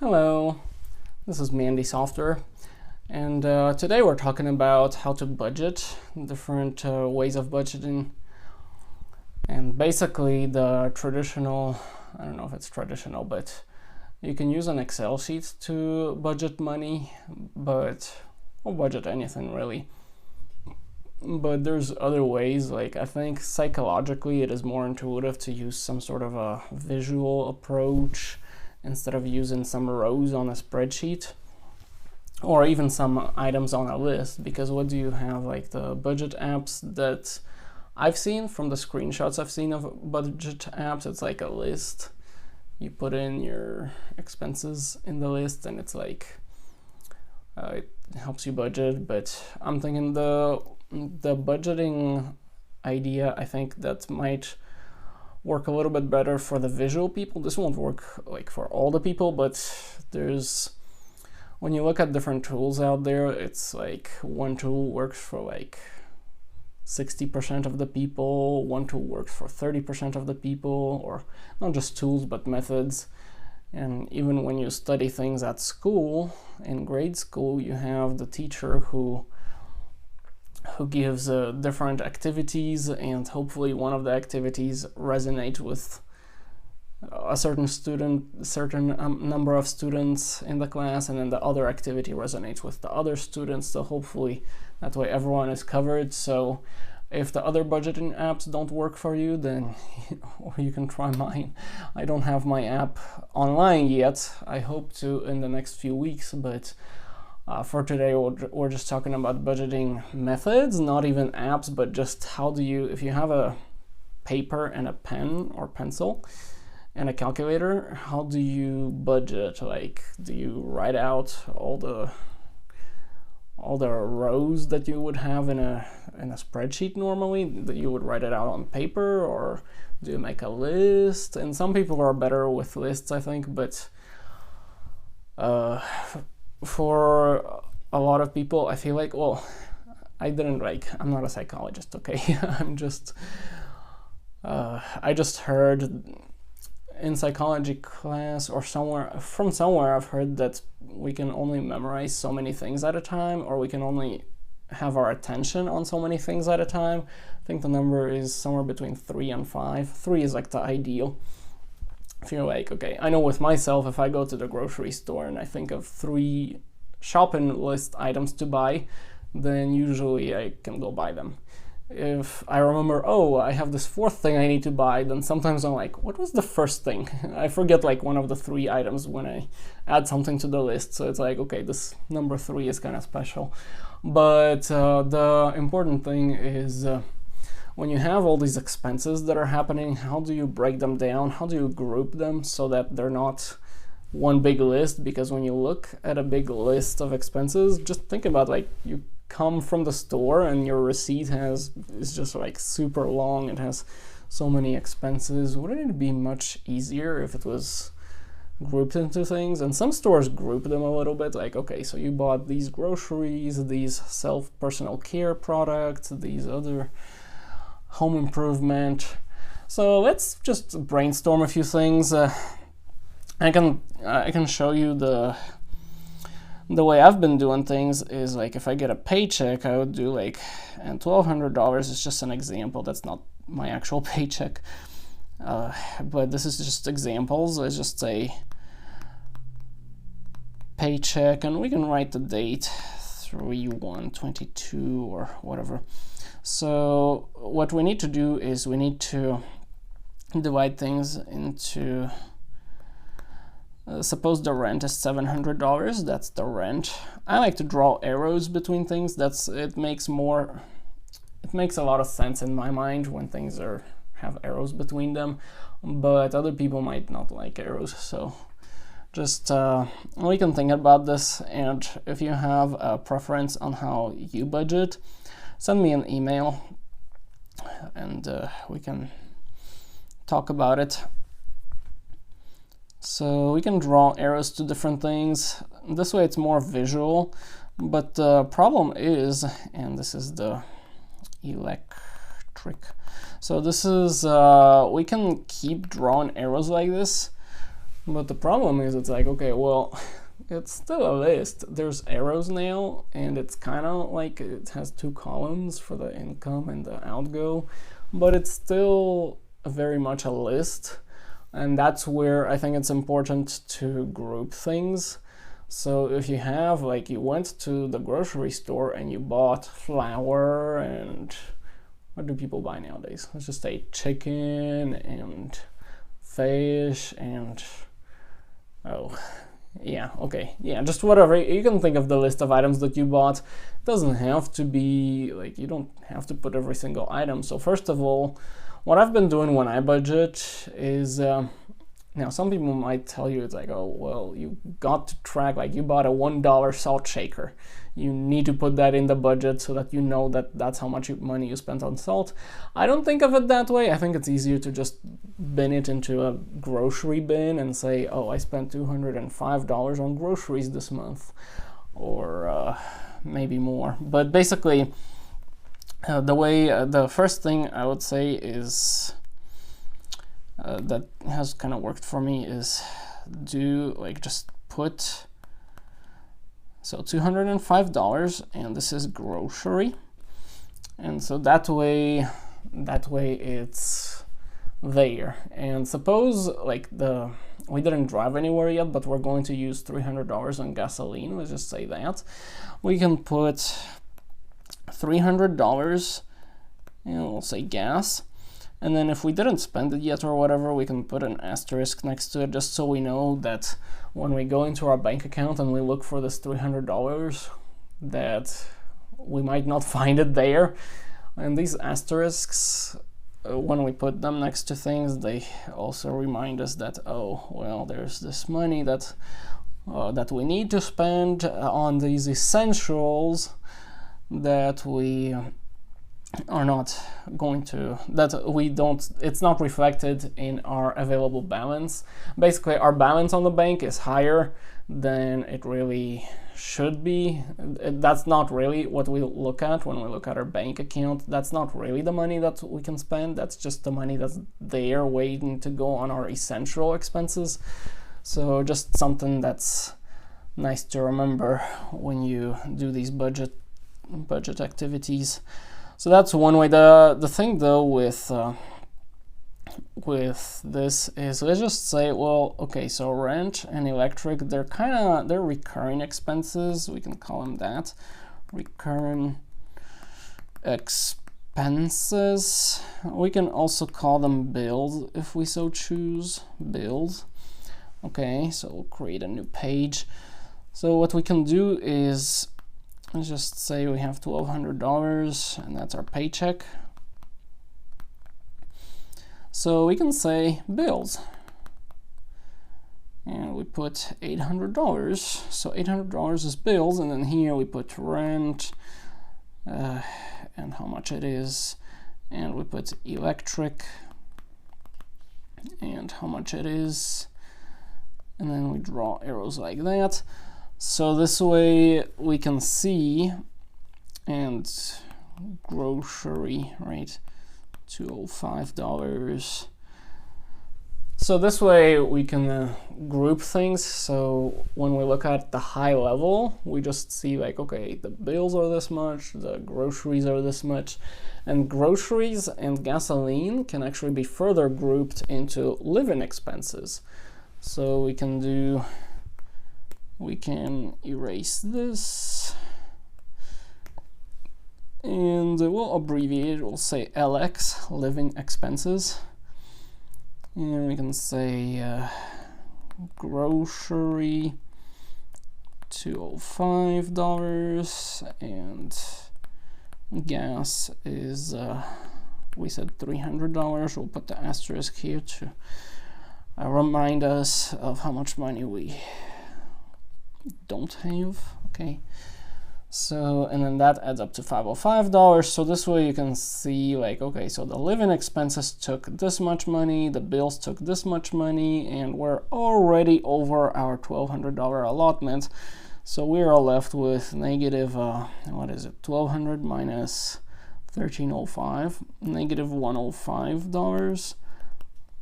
Hello, this is Mandy Software, and today we're talking about how to budget, different ways of budgeting, and basically the traditional, I don't know if it's traditional, but you can use an Excel sheet to budget money, or budget anything really. But there's other ways, like I think psychologically it is more intuitive to use some sort of a visual approach instead of using some rows on a spreadsheet or even some items on a list, because what do you have, like the budget apps that I've seen from the screenshots I've seen of budget apps, it's like a list. You put in your expenses in the list and it's like it helps you budget. But I'm thinking the budgeting idea, I think that might work a little bit better for the visual people. This won't work like for all the people, but when you look at different tools out there, it's like one tool works for like 60% of the people, one tool works for 30% of the people, or not just tools but methods. And even when you study things at school, in grade school, you have the teacher who gives different activities, and hopefully one of the activities resonate with a certain number of students in the class, and then the other activity resonates with the other students. So hopefully that way everyone is covered. So if the other budgeting apps don't work for you, then or you can try mine. I don't have my app online yet. I hope to in the next few weeks, but for today, we're just talking about budgeting methods, not even apps, but just how do you, if you have a paper and a pen or pencil and a calculator, how do you budget? Like, do you write out all the rows that you would have in a spreadsheet normally, that you would write it out on paper, or do you make a list? And some people are better with lists, I think, but for a lot of people, I feel like, well, I'm not a psychologist, okay? I just heard in psychology class or somewhere I've heard that we can only memorize so many things at a time, or we can only have our attention on so many things at a time. I think the number is somewhere between 3 and 5. 3 is like the ideal. If you're like, okay, I know with myself, if I go to the grocery store and I think of 3 shopping list items to buy, then usually I can go buy them. If I remember, oh, I have this 4th thing I need to buy, then sometimes I'm like, what was the first thing? I forget like one of the 3 items when I add something to the list. So it's like, okay, this number 3 is kind of special. But the important thing is when you have all these expenses that are happening, how do you break them down? How do you group them so that they're not one big list? Because when you look at a big list of expenses, just think about, like, you come from the store and your receipt is just like super long. It has so many expenses. Wouldn't it be much easier if it was grouped into things? And some stores group them a little bit, like, okay, so you bought these groceries, these personal care products, these other home improvement. So let's just brainstorm a few things. I can show you the way I've been doing things is, like, if I get a paycheck, I would do like, and $1,200 is just an example. That's not my actual paycheck, but this is just examples. I just say paycheck, and we can write the date 3/1/22 or whatever. So what we need to do is we need to divide things into, suppose the rent is $700, that's the rent. I like to draw arrows between things. It makes a lot of sense in my mind when things have arrows between them, but other people might not like arrows. So just we can think about this, and if you have a preference on how you budget, send me an email and we can talk about it. So we can draw arrows to different things. This way it's more visual, but the problem is, and this is the electric. So this is, we can keep drawing arrows like this, But the problem is, it's like, okay, well, it's still a list. There's arrows now, and it's kind of like it has two columns for the income and the outgo, but it's still very much a list. And that's where I think it's important to group things. So if you have, like, you went to the grocery store and you bought flour and what do people buy nowadays? Let's just say chicken and fish and just whatever. You can think of the list of items that you bought. It doesn't have to be like, you don't have to put every single item. So first of all, what I've been doing when I budget is now some people might tell you, it's like, oh well, you got to track, like you bought a $1 salt shaker, you need to put that in the budget so that you know that that's how much money you spent on salt. I don't think of it that way. I think it's easier to just bin it into a grocery bin and say, oh, I spent $205 on groceries this month, or maybe more. But basically, the first thing I would say is that has kind of worked for me is just put, so $205, and this is grocery, and so that way it's there. And suppose we didn't drive anywhere yet, but we're going to use $300 on gasoline, let's just say that. We can put $300 and we'll say gas. And then if we didn't spend it yet or whatever, we can put an asterisk next to it just so we know that when we go into our bank account and we look for this $300, that we might not find it there. And these asterisks, when we put them next to things, they also remind us that, oh, well, there's this money that we need to spend on these essentials that we are not going to, it's not reflected in our available balance. Basically, our balance on the bank is higher than it really should be. That's not really what we look at when we look at our bank account. That's not really the money that we can spend. That's just the money that's there waiting to go on our essential expenses. So just something that's nice to remember when you do these budget activities. So that's one way. The thing though with this is, let's just say, well, okay, so rent and electric, they're recurring expenses. We can call them that, recurring expenses. We can also call them bills if we so choose, bills. Okay, so we'll create a new page. So what we can do is, let's just say we have $1,200 and that's our paycheck. So we can say bills. And we put $800. So $800 is bills, and then here we put rent and how much it is. And we put electric and how much it is. And then we draw arrows like that. So this way we can see, and grocery, right, $205. So this way we can group things. So when we look at the high level, we just see like, okay, the bills are this much, the groceries are this much, and groceries and gasoline can actually be further grouped into living expenses. So we can erase this, and we'll abbreviate it. We'll say LX, living expenses, and we can say grocery $205, and gas is we said $300. We'll put the asterisk here to remind us of how much money we don't have. Okay, so, and then that adds up to $505. So this way you can see like, okay, so the living expenses took this much money, the bills took this much money, and we're already over our $1,200 allotment. So we are left with negative what is it, 1,200 minus 1,305, negative $105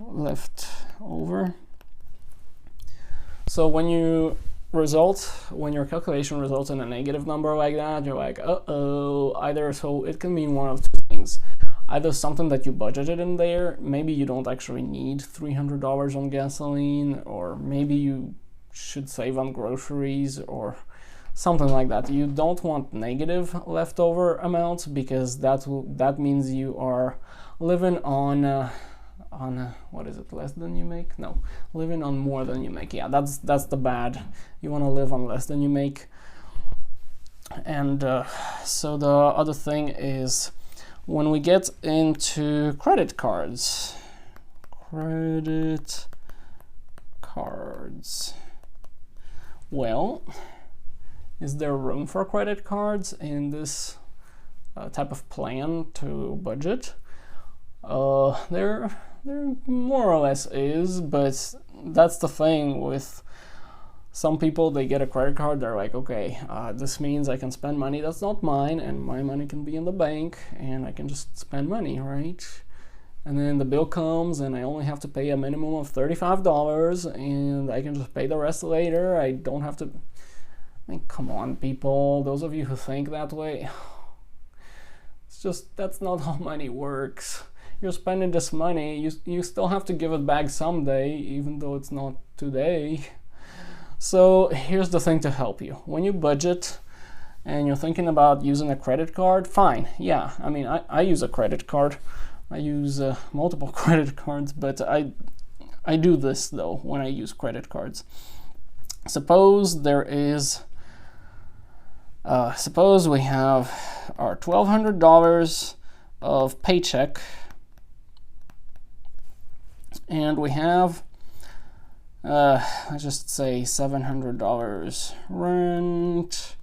left over. So when your calculation results in a negative number like that, you're like, either, so it can mean one of two things. Either something that you budgeted in there, maybe you don't actually need $300 on gasoline, or maybe you should save on groceries or something like that. You don't want negative leftover amounts, because that means you are living on what is it, less than you make? No, living on more than you make. Yeah, that's the bad. You want to live on less than you make. And so the other thing is, when we get into credit cards, well, is there room for credit cards in this type of plan to budget? There more or less is, but that's the thing with some people. They get a credit card, they're like, okay, this means I can spend money that's not mine, and my money can be in the bank, and I can just spend money, right? And then the bill comes, and I only have to pay a minimum of $35, and I can just pay the rest later. I don't have to. I mean, come on, people. Those of you who think that way, it's just, that's not how money works. You're spending this money, you still have to give it back someday, even though it's not today. So here's the thing to help you. When you budget and you're thinking about using a credit card, fine. Yeah, I mean, I use a credit card. I use multiple credit cards, but I do this though when I use credit cards. Suppose we have our $1,200 of paycheck, and we have, let's just say $700 rent,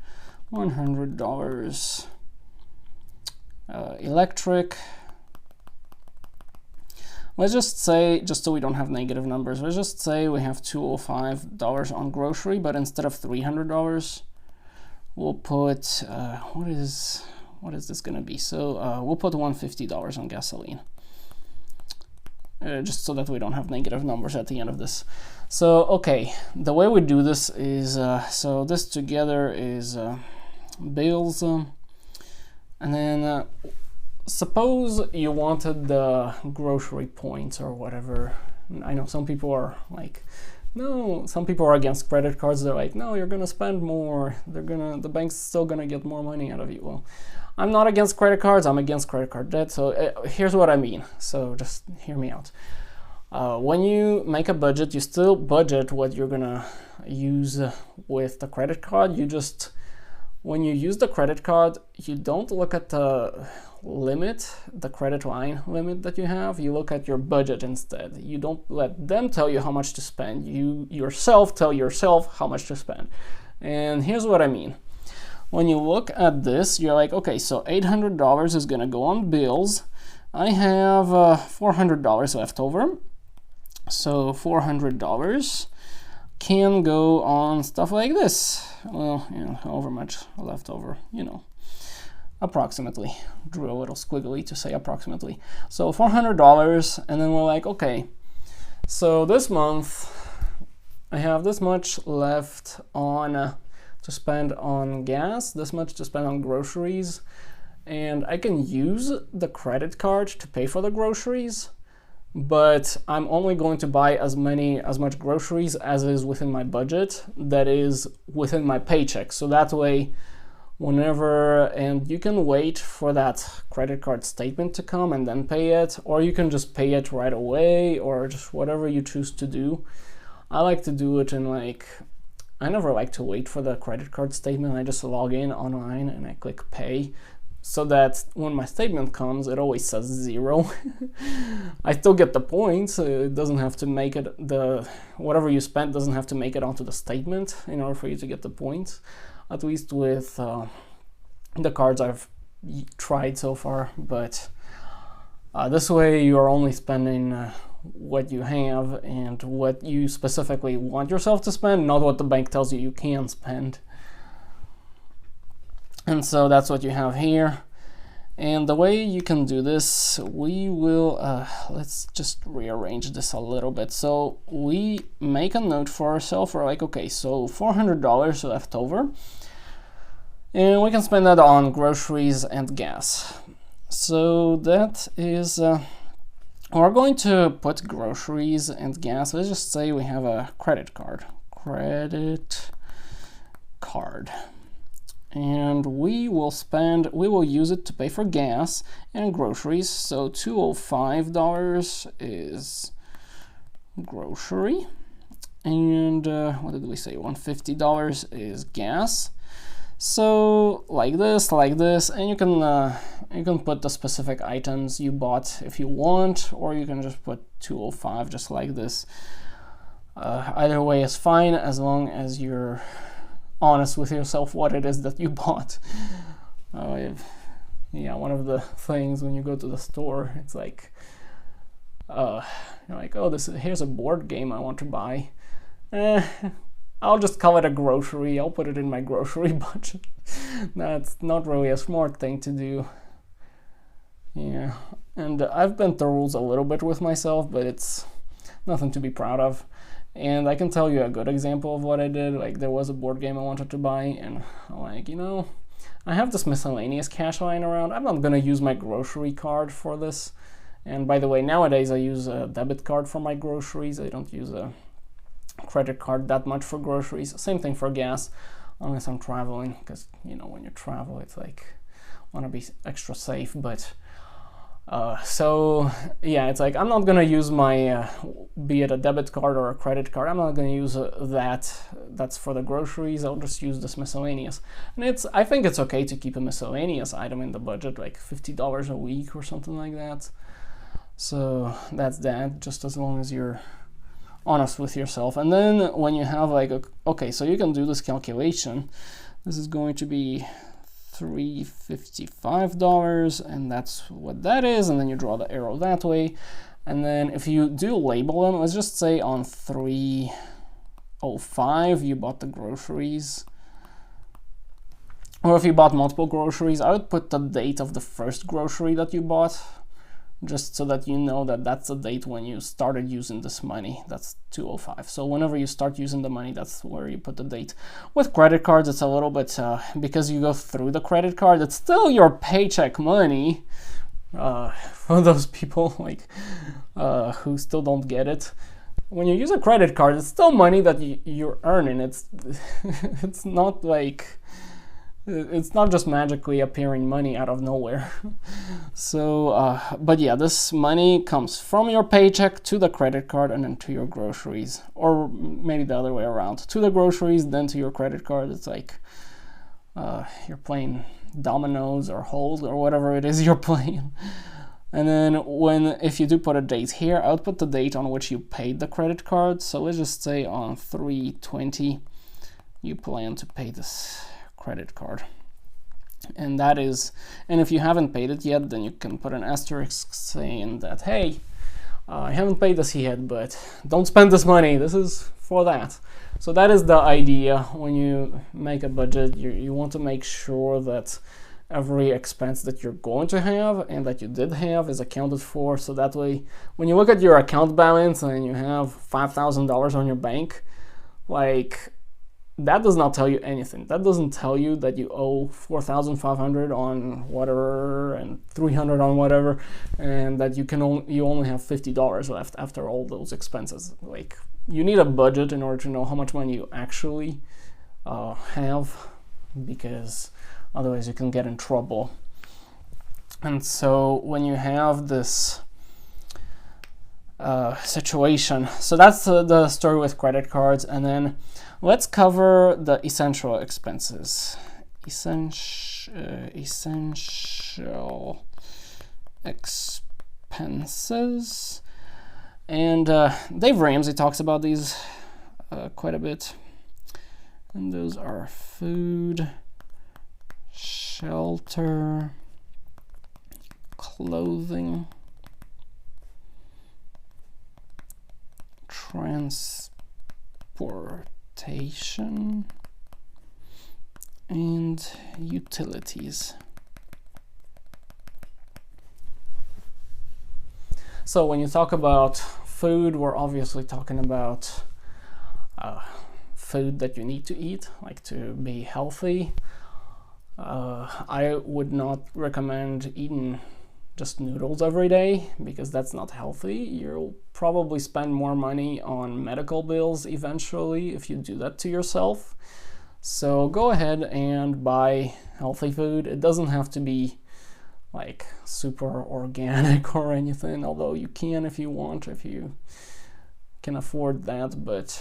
$100 electric. Let's just say, just so we don't have negative numbers, let's just say we have $205 on grocery, but instead of $300, we'll put, what is this gonna be? So we'll put $150 on gasoline. Just so that we don't have negative numbers at the end of this. So, okay, the way we do this is, so this together is bills, and then suppose you wanted the grocery points or whatever. I know some people are like, no, some people are against credit cards. They're like, no, you're gonna spend more. The bank's still gonna get more money out of you. Well, I'm not against credit cards, I'm against credit card debt. So here's what I mean. So just hear me out. When you make a budget, you still budget what you're gonna use with the credit card. You just, when you use the credit card, you don't look at the limit, the credit line limit that you have. You look at your budget instead. You don't let them tell you how much to spend. You yourself tell yourself how much to spend. And here's what I mean. When you look at this, you're like, okay, so $800 is gonna go on bills. I have $400 left over. So $400 can go on stuff like this. Well, you know, however much left over, you know, approximately. Drew a little squiggly to say approximately. So $400, and then we're like, okay, so this month I have this much left on to spend on gas, this much to spend on groceries, and I can use the credit card to pay for the groceries, but I'm only going to buy as much groceries as is within my budget, that is within my paycheck. So that way, whenever, and you can wait for that credit card statement to come and then pay it, or you can just pay it right away, or just whatever you choose to do. I like to do it in like, I never like to wait for the credit card statement. I just log in online and I click pay, so that when my statement comes, it always says 0. I still get the points. It doesn't have to make it, whatever you spent doesn't have to make it onto the statement in order for you to get the points, at least with the cards I've tried so far. But this way you are only spending what you have and what you specifically want yourself to spend, not what the bank tells you you can spend. And so that's what you have here. And the way you can do this, we will, let's just rearrange this a little bit. So we make a note for ourselves. We're like, okay, so $400 left over. And we can spend that on groceries and gas. So that is, we're going to put groceries and gas. Let's just say we have a credit card. And we will use it to pay for gas and groceries. So $205 is grocery. And what did we say? $150 is gas. So like this, and you can put the specific items you bought if you want, or you can just put 205 just like this. Either way is fine, as long as you're honest with yourself what it is that you bought. Yeah, one of the things when you go to the store, it's like, you're like, oh, here's a board game I want to buy. I'll just call it a grocery. I'll put it in my grocery budget. That's not really a smart thing to do. Yeah, and I've bent the rules a little bit with myself, but it's nothing to be proud of. And I can tell you a good example of what I did. Like, there was a board game I wanted to buy, and I'm like, I have this miscellaneous cash lying around. I'm not gonna use my grocery card for this. And by the way, nowadays I use a debit card for my groceries. I don't use a credit card that much for groceries. Same thing for gas, unless I'm traveling, because when you travel, it's like, want to be extra safe. But so yeah, it's like, I'm not gonna use my be it a debit card or a credit card, I'm not gonna use that's for the groceries. I'll just use this miscellaneous. And I think it's okay to keep a miscellaneous item in the budget, like $50 a week or something like that. So that's that, just as long as you're honest with yourself. And then when you have like, okay, so you can do this calculation. This is going to be $355, and that's what that is. And then you draw the arrow that way. And then if you do label them, let's just say on 305 you bought the groceries, or if you bought multiple groceries, I would put the date of the first grocery that you bought, just so that you know that that's the date when you started using this money. That's 205. So whenever you start using the money, that's where you put the date. With credit cards, it's a little bit, because you go through the credit card, it's still your paycheck money. For those people like who still don't get it, when you use a credit card, it's still money that you're earning. It's it's not like, it's not just magically appearing money out of nowhere. So, but yeah, this money comes from your paycheck to the credit card and then to your groceries, or maybe the other way around, to the groceries, then to your credit card. It's like you're playing dominoes or hold or whatever it is you're playing. And then if you do put a date here, I would put the date on which you paid the credit card. So let's just say on 3/20 you plan to pay this credit card. And if you haven't paid it yet, then you can put an asterisk saying that, hey, I haven't paid this yet, but don't spend this money, this is for that. So that is the idea. When you make a budget, you want to make sure that every expense that you're going to have and that you did have is accounted for. So that way, when you look at your account balance and you have $5,000 on your bank, like, that does not tell you anything. That doesn't tell you that you owe $4,500 on whatever and $300 on whatever, and that you only have $50 left after all those expenses. Like, you need a budget in order to know how much money you actually have, because otherwise you can get in trouble. And so when you have this situation, so that's the story with credit cards. And then let's cover the essential expenses. Essential expenses. And Dave Ramsey talks about these quite a bit. And those are food, shelter, clothing, transportation, and utilities. So when you talk about food, we're obviously talking about food that you need to eat, like to be healthy. I would not recommend eating just noodles every day because that's not healthy. You'll probably spend more money on medical bills eventually if you do that to yourself. So go ahead and buy healthy food. It doesn't have to be like super organic or anything, although you can if you want, if you can afford that, but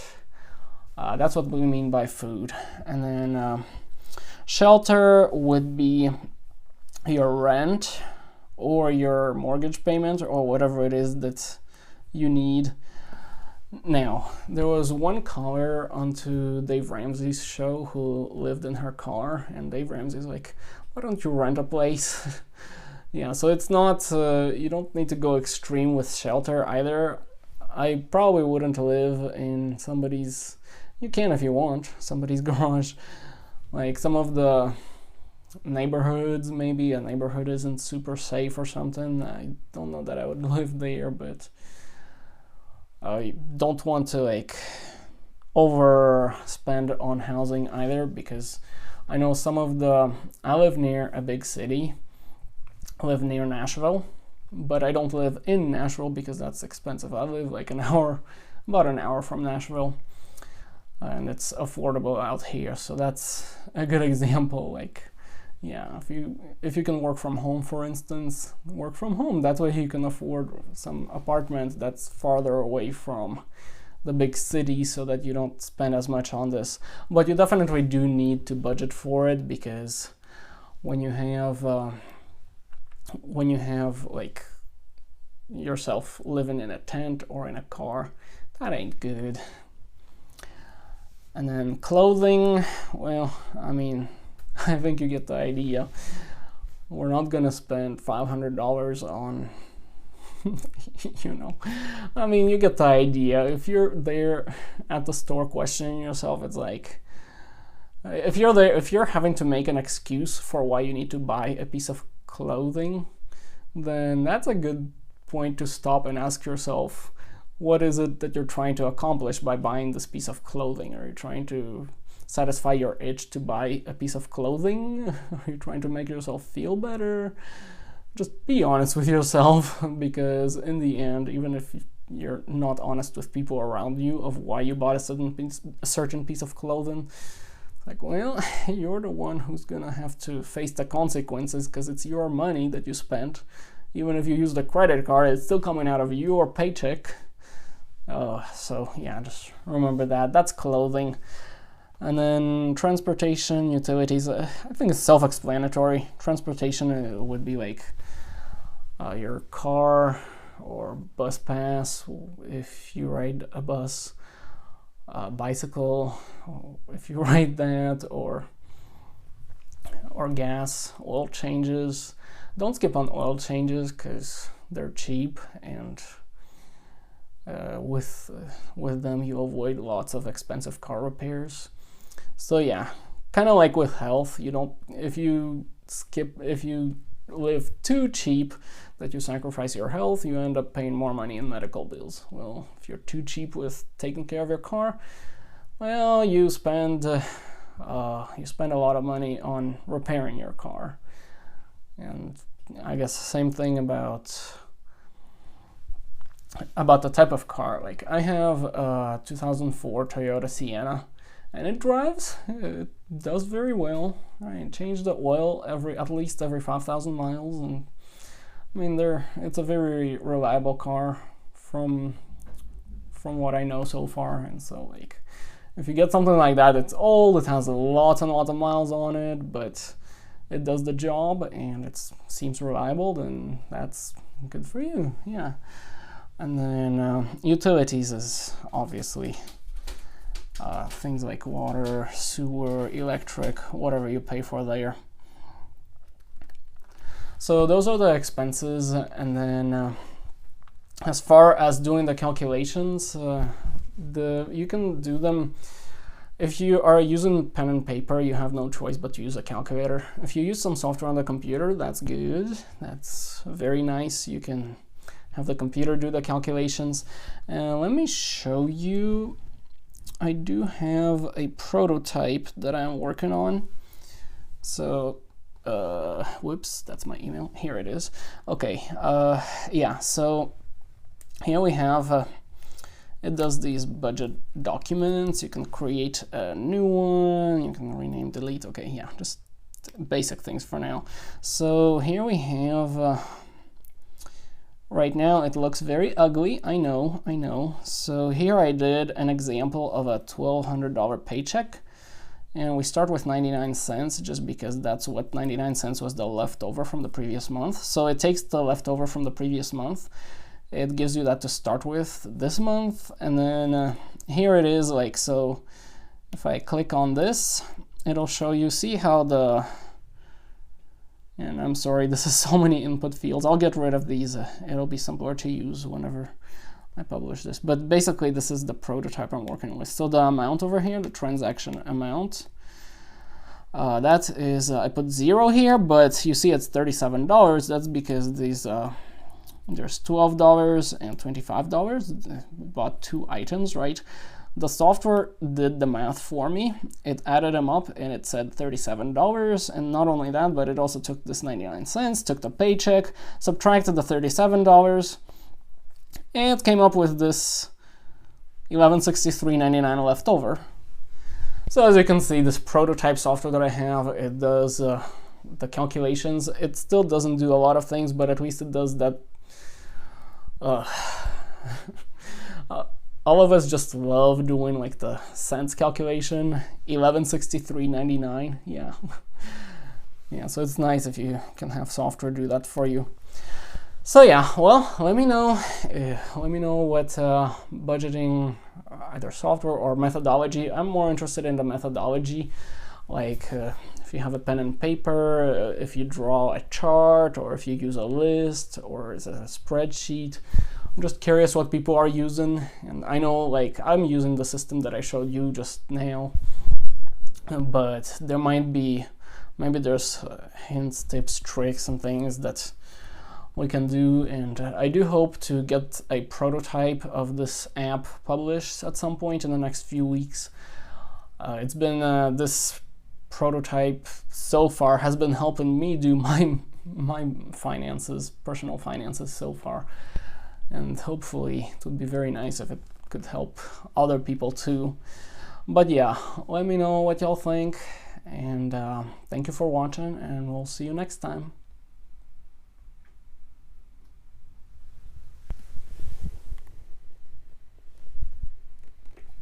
that's what we mean by food. And then shelter would be your rent or your mortgage payment or whatever it is that you need. Now, there was one caller onto Dave Ramsey's show who lived in her car, and Dave Ramsey's like, why don't you rent a place? Yeah, so it's not, you don't need to go extreme with shelter either. I probably wouldn't live in somebody's, you can if you want, somebody's garage. Like some of the neighborhoods, maybe a neighborhood isn't super safe or something. I don't know that I would live there, but I don't want to like overspend on housing either, because I know some of I live near a big city. I live near Nashville, but I don't live in Nashville because that's expensive. I live like about an hour from Nashville, and it's affordable out here. So that's a good example. Like, yeah, if you can work from home, for instance, work from home. That way you can afford some apartment that's farther away from the big city so that you don't spend as much on this. But you definitely do need to budget for it, because when you have like yourself living in a tent or in a car, that ain't good. And then clothing, well, I mean, I think you get the idea. We're not gonna spend $500 on you know, I mean, you get the idea. If you're there at the store questioning yourself, it's like, if you're there, if you're having to make an excuse for why you need to buy a piece of clothing, then that's a good point to stop and ask yourself, what is it that you're trying to accomplish by buying this piece of clothing? Are you trying to satisfy your itch to buy a piece of clothing? Are you trying to make yourself feel better? Just be honest with yourself, because in the end, even if you're not honest with people around you of why you bought a certain piece of clothing, like, well, you're the one who's gonna have to face the consequences, because it's your money that you spent. Even if you use the credit card, it's still coming out of your paycheck. So yeah, just remember that. That's clothing. And then transportation, utilities, I think it's self-explanatory. Transportation would be like your car or bus pass if you ride a bus, bicycle if you ride that, or gas, oil changes. Don't skip on oil changes because they're cheap, and with them you avoid lots of expensive car repairs. So yeah, kind of like with health, if you live too cheap that you sacrifice your health, you end up paying more money in medical bills. Well, if you're too cheap with taking care of your car, well, you spend a lot of money on repairing your car. And I guess the same thing about the type of car. Like, I have a 2004 Toyota Sienna, and it does very well. I change the oil at least every 5,000 miles, and I mean, it's a very reliable car from what I know so far. And so, like, if you get something like that, it's old, it has lots and lots of miles on it, but it does the job and it seems reliable, then that's good for you. Yeah. And then utilities is obviously things like water, sewer, electric, whatever you pay for there. So those are the expenses. And then as far as doing the calculations, you can do them. If you are using pen and paper, you have no choice but to use a calculator. If you use some software on the computer, that's good. That's very nice. You can have the computer do the calculations. And let me show you. I do have a prototype that I'm working on. So, whoops, that's my email. Here it is. Okay, yeah, so here we have, it does these budget documents. You can create a new one, you can rename, delete. Okay, yeah, just basic things for now. So here we have, right now it looks very ugly, I know. So here I did an example of a $1,200 paycheck, and we start with 99 cents just because that's what 99 cents was the leftover from the previous month. So it takes the leftover from the previous month, it gives you that to start with this month, and then here it is. Like, so if I click on this, it'll show you, see how the, and I'm sorry, this is so many input fields. I'll get rid of these. It'll be simpler to use whenever I publish this. But basically, this is the prototype I'm working with. So the amount over here, the transaction amount, that is, I put 0 here, but you see it's $37. That's because these, there's $12 and $25. Bought 2 items, right? The software did the math for me. It added them up and it said $37. And not only that, but it also took this 99 cents, took the paycheck, subtracted the $37, and it came up with this $1163.99 left over. So as you can see, this prototype software that I have, it does the calculations. It still doesn't do a lot of things, but at least it does that. All of us just love doing like the cents calculation. $1163.99, yeah. Yeah, so it's nice if you can have software do that for you. So yeah, well, let me know what budgeting, either software or methodology. I'm more interested in the methodology, like if you have a pen and paper, if you draw a chart, or if you use a list, or is it a spreadsheet. I'm just curious what people are using, and I know, like, I'm using the system that I showed you just now, but there might be, maybe there's hints, tips, tricks, and things that we can do, and I do hope to get a prototype of this app published at some point in the next few weeks. It's been, this prototype so far has been helping me do my finances, personal finances so far. And hopefully it would be very nice if it could help other people too. But yeah, let me know what y'all think, and thank you for watching, and we'll see you next time.